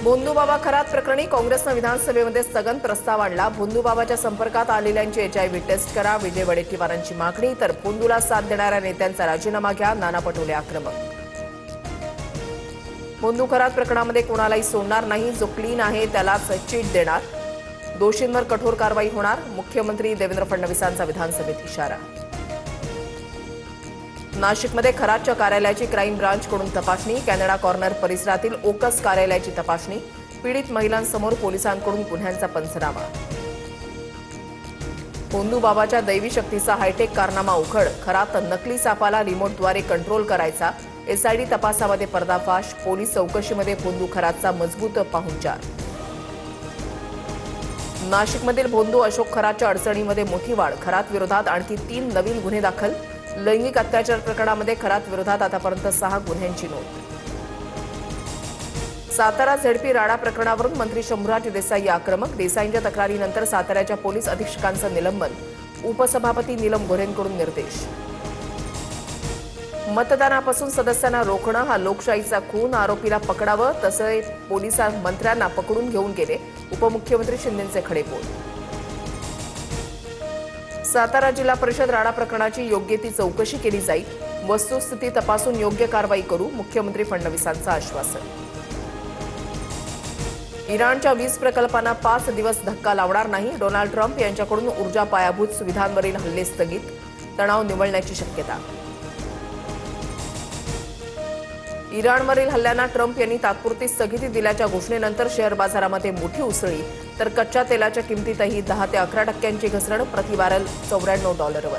भोंदूबाबा खरात प्रकरणी काँग्रेसनं विधानसभेमध्ये स्थगन प्रस्ताव आणला। भोंदूबाबाच्या संपर्कात आलेल्यांची HIV टेस्ट करा, विजय वडेट्टीवारांची मागणी। तर भोंदूला साथ देणाऱ्या नेत्यांचा राजीनामा घ्या, नाना पटोले आक्रमक। भोंदू खरात प्रकरणामध्ये कोणालाही सोडणार नाही, जो क्लीन आहे त्यालाच चीट देणार, दोषींवर कठोर कारवाई होणार, मुख्यमंत्री देवेंद्र फडणवीसांचा विधानसभेत इशारा। नाशिकमध्ये खरातच्या कार्यालयाची क्राईम ब्रांचकडून तपासणी, कॅनडा कॉर्नर परिसरातील ओकस कार्यालयाची तपासणी, पीडित महिलांसमोर पोलिसांकडून गुन्ह्यांचा पंचनामा। भोंदूबाबाच्या दैवी शक्तीचा हायटेक कारनामा उघड, खरात नकली सापाला रिमोटद्वारे कंट्रोल करायचा, SID तपासामध्ये पर्दाफाश, पोलीस चौकशीमध्ये भोंदू खरातचा मजबूत पाहुणचार। नाशिकमधील भोंदू अशोक खरातच्या अडचणीमध्ये मोठी वाढ, खरात विरोधात आणखी 3 नवीन गुन्हे दाखल, लैंगिक अत्याचार प्रकरणामध्ये खरात विरोधात आतापर्यंत 6 गुन्ह्यांची नोंद। सातारा ZP राडा प्रकरणावरून मंत्री शंभूराज देसाई आक्रमक, देसाईंच्या तक्रारीनंतर साताऱ्याच्या पोलीस अधीक्षकांचं निलंबन, उपसभापती नीलम गोऱ्हेंकडून निर्देश। मतदानापासून सदस्यांना रोखणं हा लोकशाहीचा खून, आरोपीला पकडावं, तसे पोलीस मंत्र्यांना पकडून घेऊन गेले, उपमुख्यमंत्री शिंदेंचे खडेपोल। सातारा जिल्हा परिषद राडा प्रकरणाची योग्य ती चौकशी केली जाईल, वस्तुस्थिती तपासून योग्य कारवाई करू, मुख्यमंत्री फडणवीसांचं आश्वासन। इराणच्या वीज प्रकल्पांना 5 दिवस धक्का लावणार नाही, डोनाल्ड ट्रम्प यांच्याकडून ऊर्जा पायाभूत सुविधांवरील हल्ले स्थगित, तणाव निवळण्याची शक्यता। इराणवरील हल्ल्यांना ट्रम्प यांनी तात्पुरती स्थगिती दिल्याच्या घोषणेनंतर शेअर बाजारामध्ये मोठी उसळी, तर कच्च्या तेलाच्या किमतीतही 10 ते 11% घसरण, प्रति बॅरल $94वर।